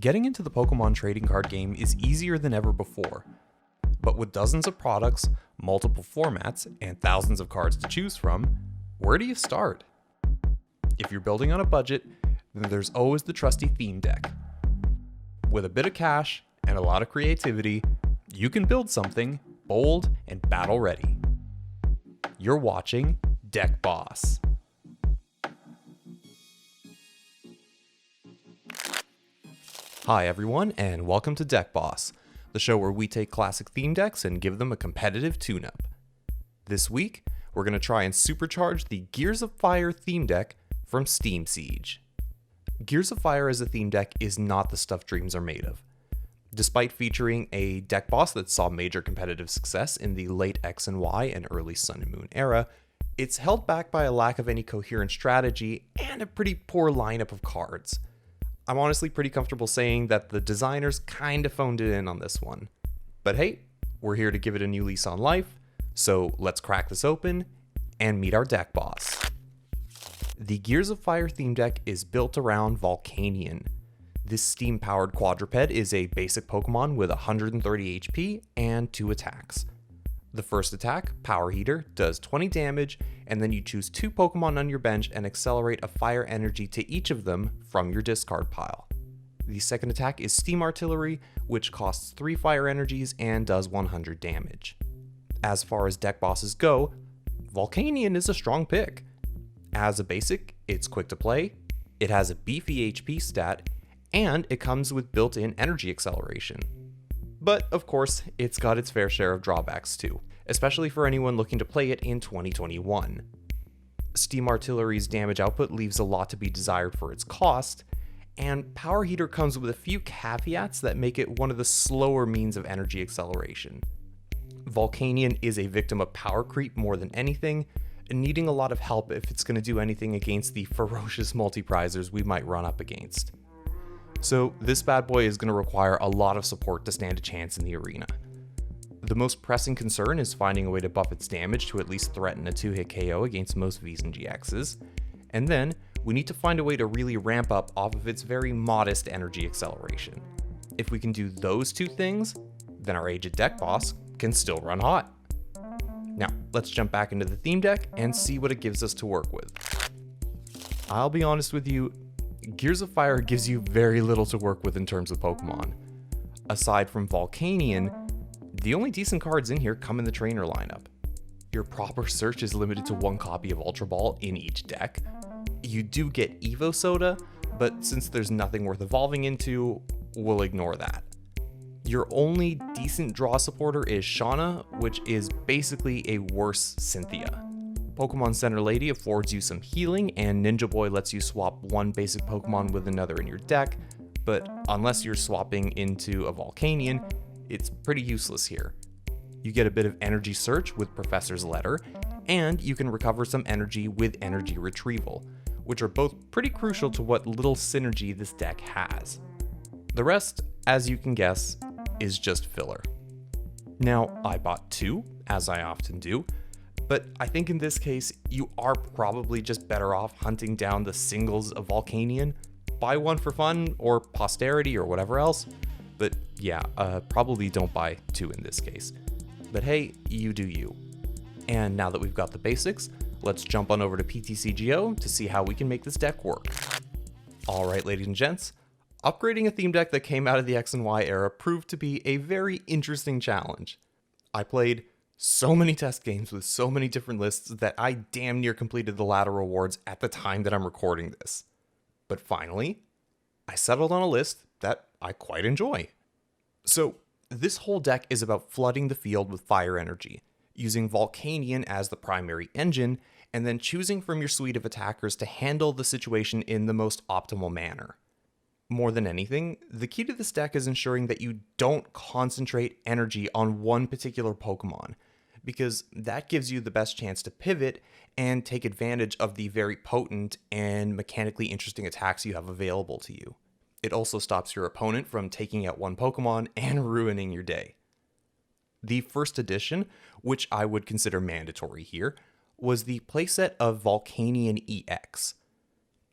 Getting into the Pokemon trading card game is easier than ever before, but with dozens of products, multiple formats, and thousands of cards to choose from, where do you start? If you're building on a budget, then there's always the trusty theme deck. With a bit of cash and a lot of creativity, you can build something bold and battle ready. You're watching Deck Boss. Hi everyone, and welcome to Deck Boss, the show where we take classic theme decks and give them a competitive tune-up. This week, we're going to try and supercharge the Gears of Fire theme deck from Steam Siege. Gears of Fire as a theme deck is not the stuff dreams are made of. Despite featuring a deck boss that saw major competitive success in the late X and Y and early Sun and Moon era, it's held back by a lack of any coherent strategy and a pretty poor lineup of cards. I'm honestly pretty comfortable saying that the designers kinda phoned it in on this one. But hey, we're here to give it a new lease on life, so let's crack this open and meet our deck boss. The Gears of Fire theme deck is built around Volcanion. This steam-powered quadruped is a basic Pokemon with 130 HP and 2 attacks. The first attack, Power Heater, does 20 damage, and then you choose 2 Pokemon on your bench and accelerate a fire energy to each of them from your discard pile. The second attack is Steam Artillery, which costs 3 fire energies and does 100 damage. As far as deck bosses go, Volcanion is a strong pick. As a basic, it's quick to play, it has a beefy HP stat, and it comes with built-in energy acceleration. But, of course, it's got its fair share of drawbacks too, especially for anyone looking to play it in 2021. Steam Artillery's damage output leaves a lot to be desired for its cost, and Power Heater comes with a few caveats that make it one of the slower means of energy acceleration. Volcanion is a victim of power creep more than anything, needing a lot of help if it's going to do anything against the ferocious multi-prizers we might run up against. So this bad boy is going to require a lot of support to stand a chance in the arena. The most pressing concern is finding a way to buff its damage to at least threaten a 2-hit KO against most Vs and GXs, and then we need to find a way to really ramp up off of its very modest energy acceleration. If we can do those two things, then our aged deck boss can still run hot. Now, let's jump back into the theme deck and see what it gives us to work with. I'll be honest with you, Gears of Fire gives you very little to work with in terms of Pokemon. Aside from Volcanion, the only decent cards in here come in the trainer lineup. Your proper search is limited to 1 copy of Ultra Ball in each deck. You do get Evo Soda, but since there's nothing worth evolving into, we'll ignore that. Your only decent draw supporter is Shauna, which is basically a worse Cynthia. Pokemon Center Lady affords you some healing, and Ninja Boy lets you swap one basic Pokemon with another in your deck, but unless you're swapping into a Volcanion, it's pretty useless here. You get a bit of energy search with Professor's Letter, and you can recover some energy with Energy Retrieval, which are both pretty crucial to what little synergy this deck has. The rest, as you can guess, is just filler. Now, I bought 2, as I often do, but I think in this case, you are probably just better off hunting down the singles of Volcanion. Buy one for fun, or posterity, or whatever else. But yeah, probably don't buy 2 in this case. But hey, you do you. And now that we've got the basics, let's jump on over to PTCGO to see how we can make this deck work. Alright ladies and gents, upgrading a theme deck that came out of the X and Y era proved to be a very interesting challenge. I played so many test games with so many different lists that I damn near completed the ladder rewards at the time that I'm recording this. But finally, I settled on a list that I quite enjoy. So, this whole deck is about flooding the field with fire energy, using Volcanion as the primary engine, and then choosing from your suite of attackers to handle the situation in the most optimal manner. More than anything, the key to this deck is ensuring that you don't concentrate energy on one particular Pokemon, because that gives you the best chance to pivot and take advantage of the very potent and mechanically interesting attacks you have available to you. It also stops your opponent from taking out one Pokemon and ruining your day. The first edition, which I would consider mandatory here, was the playset of Volcanion EX.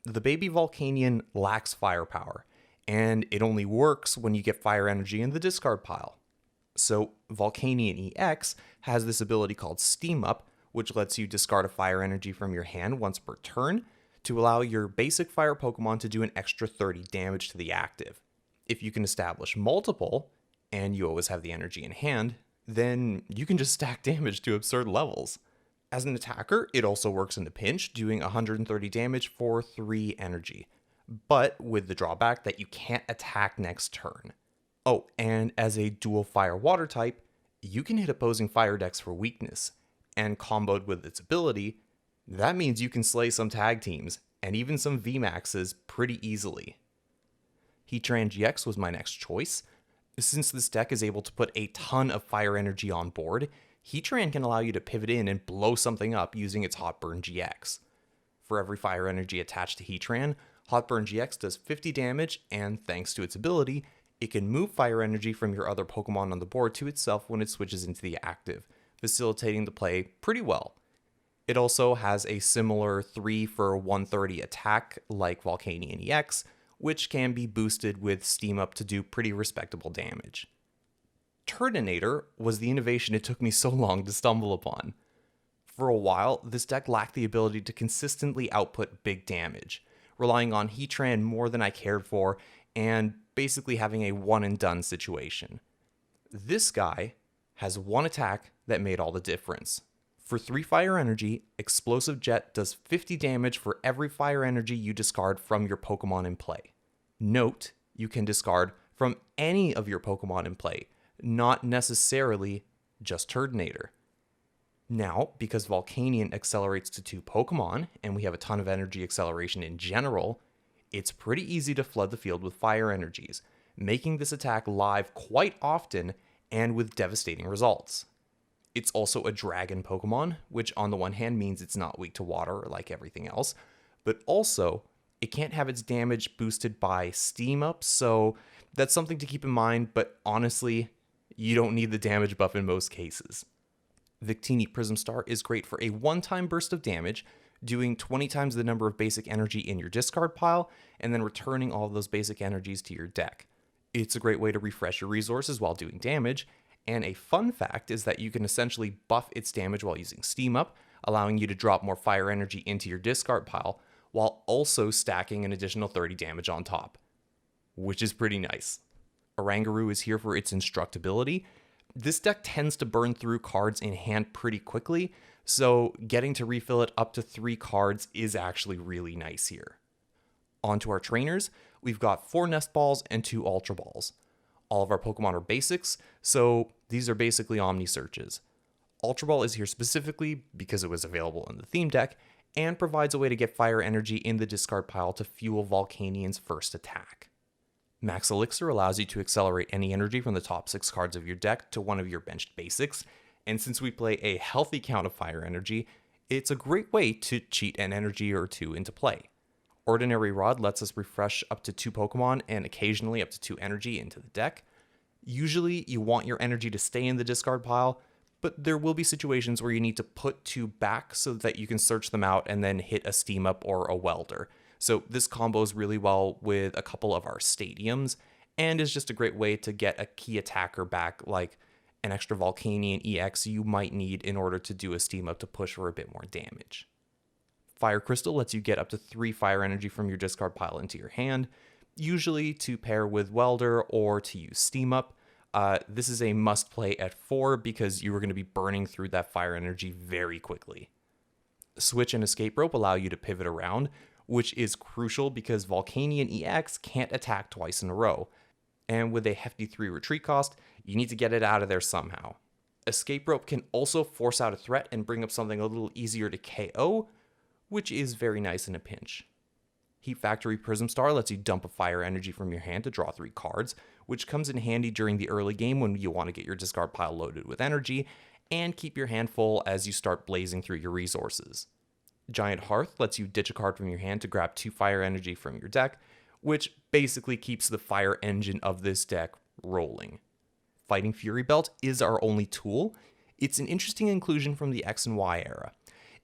The baby Volcanion lacks firepower, and it only works when you get fire energy in the discard pile. So Volcanion EX has this ability called Steam Up, which lets you discard a fire energy from your hand once per turn to allow your basic fire Pokemon to do an extra 30 damage to the active. If you can establish multiple, and you always have the energy in hand, then you can just stack damage to absurd levels. As an attacker, it also works in a pinch, doing 130 damage for 3 energy, but with the drawback that you can't attack next turn. Oh, and as a dual fire-water type, you can hit opposing fire decks for weakness, and comboed with its ability, that means you can slay some tag teams, and even some VMAXs pretty easily. Heatran GX was my next choice. Since this deck is able to put a ton of fire energy on board, Heatran can allow you to pivot in and blow something up using its Hotburn GX. For every fire energy attached to Heatran, Hotburn GX does 50 damage, and thanks to its ability, it can move fire energy from your other Pokemon on the board to itself when it switches into the active, facilitating the play pretty well. It also has a similar 3 for 130 attack like Volcanion EX, which can be boosted with Steam Up to do pretty respectable damage. Turtonator was the innovation it took me so long to stumble upon. For a while, this deck lacked the ability to consistently output big damage, relying on Heatran more than I cared for, and basically having a one-and-done situation. This guy has one attack that made all the difference. For 3 fire energy, Explosive Jet does 50 damage for every fire energy you discard from your Pokemon in play. Note, you can discard from any of your Pokemon in play, not necessarily just Turtonator. Now, because Volcanion accelerates to 2 Pokemon, and we have a ton of energy acceleration in general, it's pretty easy to flood the field with fire energies, making this attack live quite often and with devastating results. It's also a dragon Pokemon, which on the one hand means it's not weak to water like everything else, but also it can't have its damage boosted by Steam Up, so that's something to keep in mind, but honestly, you don't need the damage buff in most cases. Victini Prism Star is great for a one-time burst of damage, doing 20 times the number of basic energy in your discard pile, and then returning all of those basic energies to your deck. It's a great way to refresh your resources while doing damage, and a fun fact is that you can essentially buff its damage while using Steam Up, allowing you to drop more fire energy into your discard pile, while also stacking an additional 30 damage on top, which is pretty nice. Oranguru is here for its instructability. This deck tends to burn through cards in hand pretty quickly, so getting to refill it up to 3 cards is actually really nice here. On to our trainers, we've got 4 Nest Balls and 2 Ultra Balls. All of our Pokemon are basics, so these are basically Omni Searches. Ultra Ball is here specifically because it was available in the theme deck, and provides a way to get fire energy in the discard pile to fuel Volcanion's first attack. Max Elixir allows you to accelerate any energy from the top 6 cards of your deck to one of your benched basics, and since we play a healthy count of fire energy, it's a great way to cheat an energy or 2 into play. Ordinary Rod lets us refresh up to 2 Pokemon and occasionally up to 2 energy into the deck. Usually you want your energy to stay in the discard pile, but there will be situations where you need to put 2 back so that you can search them out and then hit a Steam Up or a Welder. So this combos really well with a couple of our stadiums, and is just a great way to get a key attacker back, like an extra Volcanion EX you might need in order to do a Steam Up to push for a bit more damage. Fire Crystal lets you get up to 3 fire energy from your discard pile into your hand, usually to pair with Welder or to use Steam Up. This is a must play at 4 because you are going to be burning through that fire energy very quickly. Switch and Escape Rope allow you to pivot around, which is crucial because Volcanion EX can't attack twice in a row, and with a hefty 3 retreat cost, you need to get it out of there somehow. Escape Rope can also force out a threat and bring up something a little easier to KO, which is very nice in a pinch. Heat Factory Prism Star lets you dump a fire energy from your hand to draw 3 cards, which comes in handy during the early game when you want to get your discard pile loaded with energy, and keep your hand full as you start blazing through your resources. Giant Hearth lets you ditch a card from your hand to grab 2 fire energy from your deck, which basically keeps the fire engine of this deck rolling. Fighting Fury Belt is our only tool. It's an interesting inclusion from the X and Y era.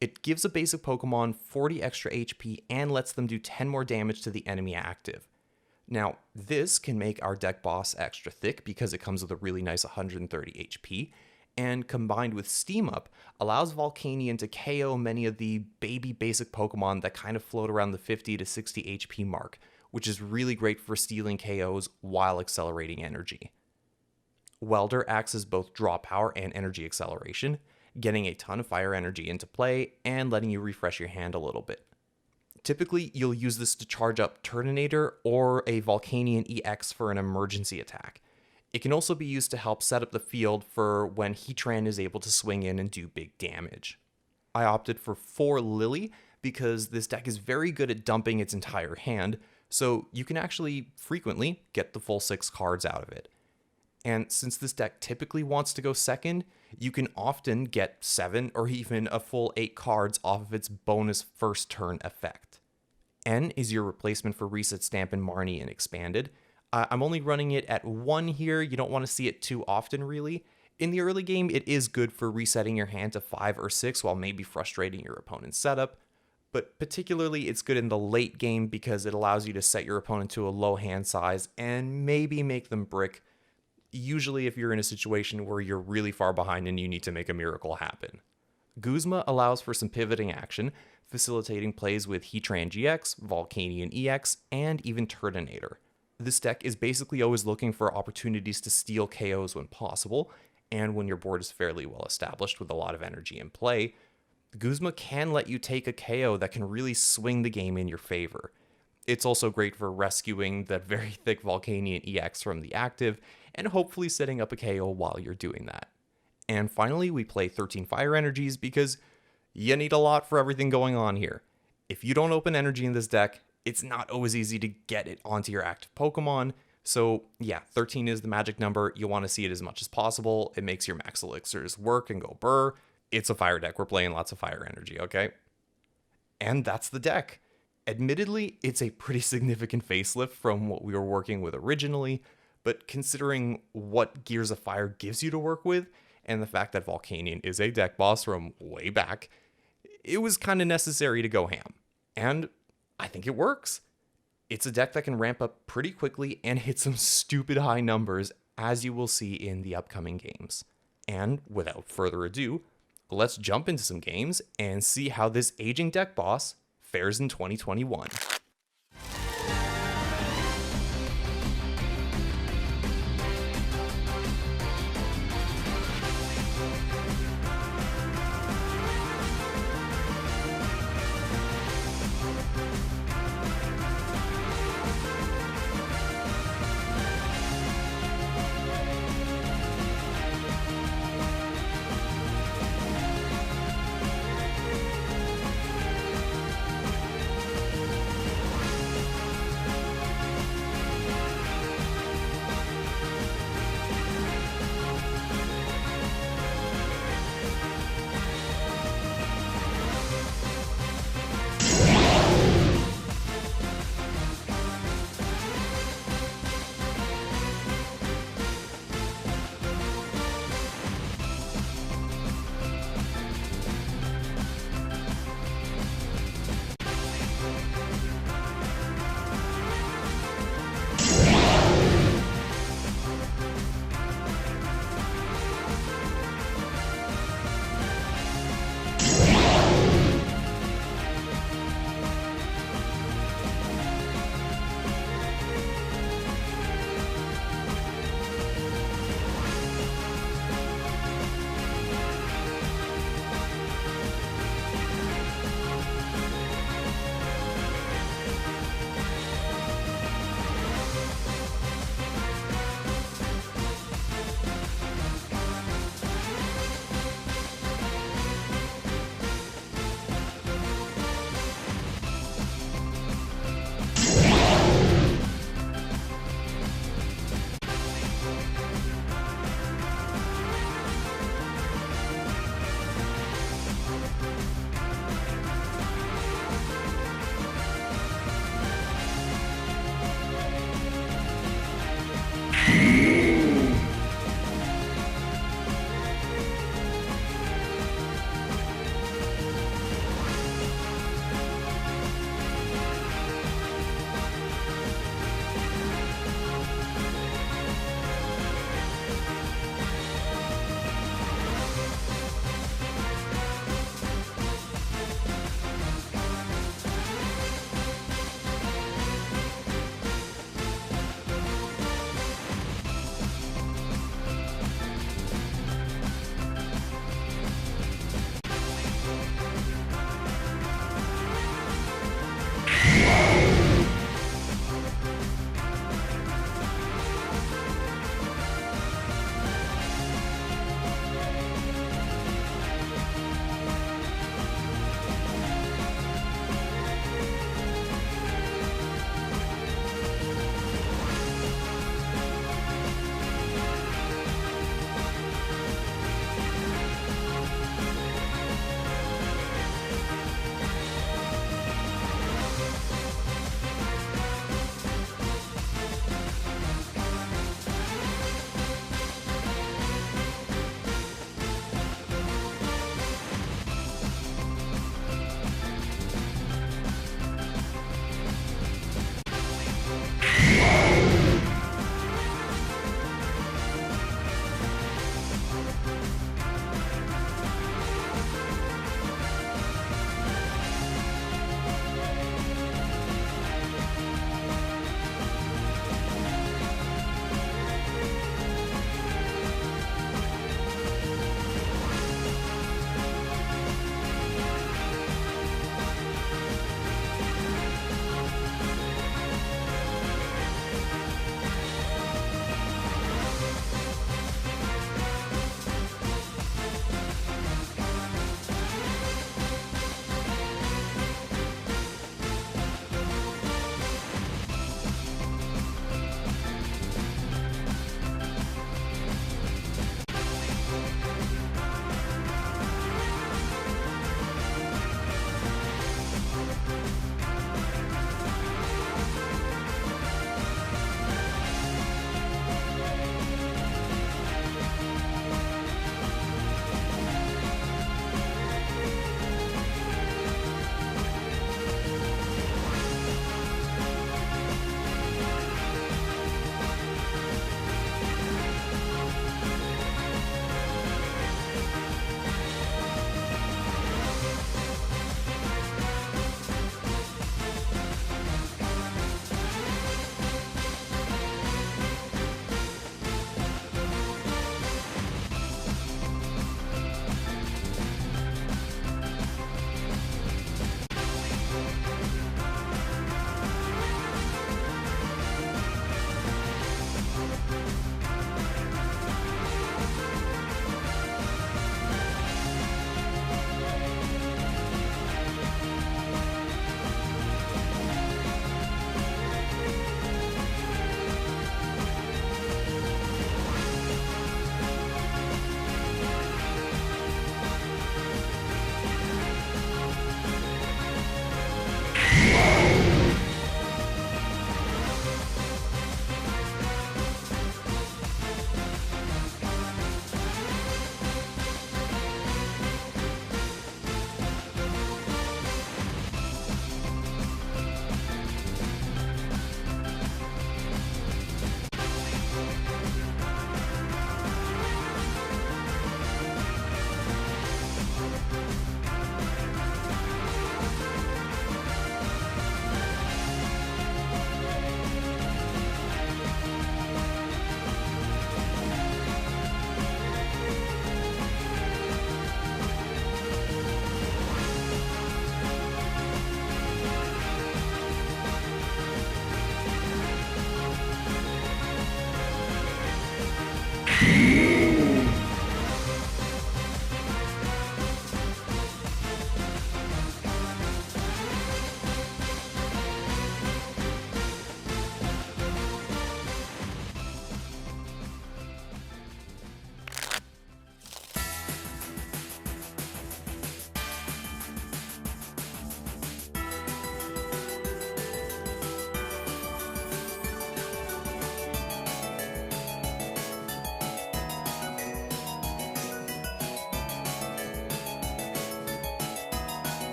It gives a basic Pokemon 40 extra HP and lets them do 10 more damage to the enemy active. Now, this can make our deck boss extra thick because it comes with a really nice 130 HP, and combined with Steam Up, allows Volcanion to KO many of the baby basic Pokemon that kind of float around the 50 to 60 HP mark, which is really great for stealing KOs while accelerating energy. Welder acts as both draw power and energy acceleration, getting a ton of fire energy into play and letting you refresh your hand a little bit. Typically, you'll use this to charge up Turtonator or a Volcanion EX for an emergency attack. It can also be used to help set up the field for when Heatran is able to swing in and do big damage. I opted for 4 Lillie because this deck is very good at dumping its entire hand, so you can actually frequently get the full 6 cards out of it. And since this deck typically wants to go second, you can often get 7 or even a full 8 cards off of its bonus first turn effect. N is your replacement for Reset Stamp and Marnie in Expanded. I'm only running it at 1 here, you don't want to see it too often really. In the early game, it is good for resetting your hand to 5 or 6 while maybe frustrating your opponent's setup, but particularly it's good in the late game because it allows you to set your opponent to a low hand size and maybe make them brick, usually if you're in a situation where you're really far behind and you need to make a miracle happen. Guzma allows for some pivoting action, facilitating plays with Heatran GX, Volcanion EX, and even Turtonator. This deck is basically always looking for opportunities to steal KOs when possible, and when your board is fairly well established with a lot of energy in play, Guzma can let you take a KO that can really swing the game in your favor. It's also great for rescuing the very thick Volcanion EX from the active, and hopefully setting up a KO while you're doing that. And finally, we play 13 Fire Energies because you need a lot for everything going on here. If you don't open energy in this deck, it's not always easy to get it onto your active Pokemon, so yeah, 13 is the magic number. You want to see it as much as possible. It makes your max elixirs work and go burr. It's a fire deck. We're playing lots of fire energy, okay? And that's the deck. Admittedly, it's a pretty significant facelift from what we were working with originally, but considering what Gears of Fire gives you to work with, and the fact that Volcanion is a deck boss from way back, it was kind of necessary to go ham. And I think it works. It's a deck that can ramp up pretty quickly and hit some stupid high numbers, as you will see in the upcoming games. And without further ado, let's jump into some games and see how this aging deck boss fares in 2021.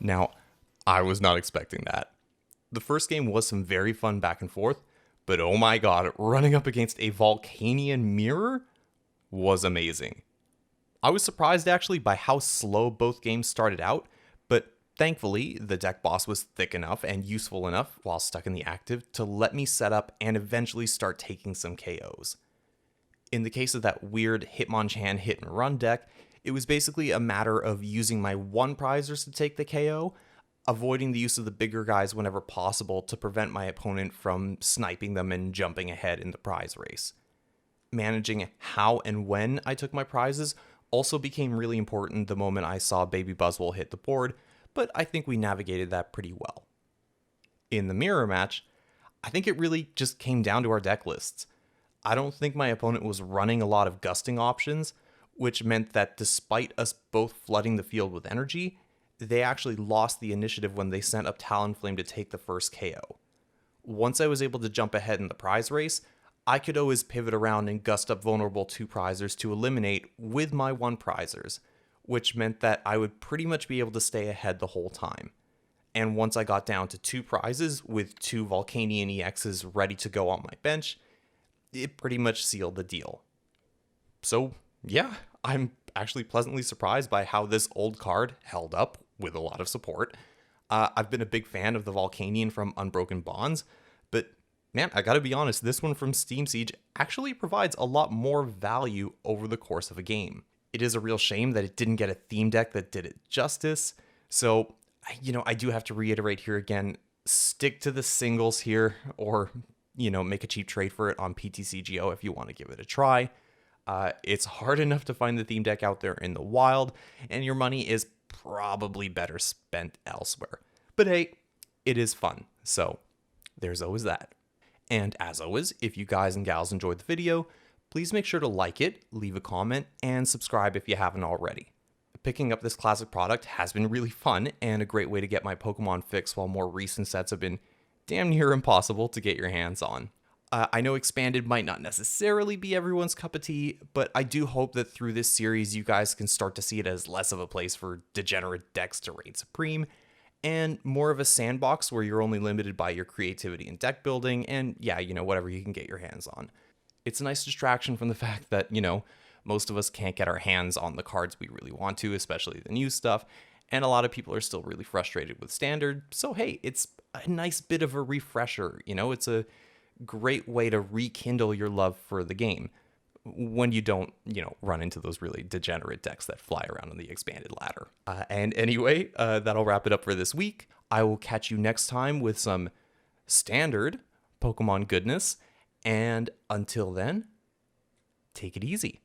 Now, I was not expecting that. The first game was some very fun back and forth, but oh my god, running up against a Volcanion mirror was amazing. I was surprised actually by how slow both games started out, but thankfully the deck boss was thick enough and useful enough while stuck in the active to let me set up and eventually start taking some KOs. In the case of that weird Hitmonchan hit and run deck, it was basically a matter of using my one prizers to take the KO, avoiding the use of the bigger guys whenever possible to prevent my opponent from sniping them and jumping ahead in the prize race. Managing how and when I took my prizes also became really important the moment I saw Baby Buzzwole hit the board, but I think we navigated that pretty well. In the mirror match, I think it really just came down to our deck lists. I don't think my opponent was running a lot of gusting options, which meant that despite us both flooding the field with energy, they actually lost the initiative when they sent up Talonflame to take the first KO. Once I was able to jump ahead in the prize race, I could always pivot around and gust up vulnerable 2 prizers to eliminate with my 1 prizers, which meant that I would pretty much be able to stay ahead the whole time. And once I got down to 2 prizes with 2 Volcanion EXs ready to go on my bench, it pretty much sealed the deal. So yeah, I'm actually pleasantly surprised by how this old card held up with a lot of support. I've been a big fan of the Volcanion from Unbroken Bonds, but man, I gotta be honest, this one from Steam Siege actually provides a lot more value over the course of a game. It is a real shame that it didn't get a theme deck that did it justice, so, I do have to reiterate here again, stick to the singles here, or, make a cheap trade for it on PTCGO if you want to give it a try. It's hard enough to find the theme deck out there in the wild, and your money is probably better spent elsewhere. But hey, it is fun, so there's always that. And as always, if you guys and gals enjoyed the video, please make sure to like it, leave a comment, and subscribe if you haven't already. Picking up this classic product has been really fun, and a great way to get my Pokemon fix while more recent sets have been damn near impossible to get your hands on. I know Expanded might not necessarily be everyone's cup of tea, but I do hope that through this series you guys can start to see it as less of a place for degenerate decks to reign supreme, and more of a sandbox where you're only limited by your creativity and deck building, and yeah, whatever you can get your hands on. It's a nice distraction from the fact that, most of us can't get our hands on the cards we really want to, especially the new stuff, and a lot of people are still really frustrated with Standard, so hey, it's a nice bit of a refresher, it's a great way to rekindle your love for the game when you don't, run into those really degenerate decks that fly around on the expanded ladder. And anyway, that'll wrap it up for this week. I will catch you next time with some standard Pokemon goodness. And until then, take it easy.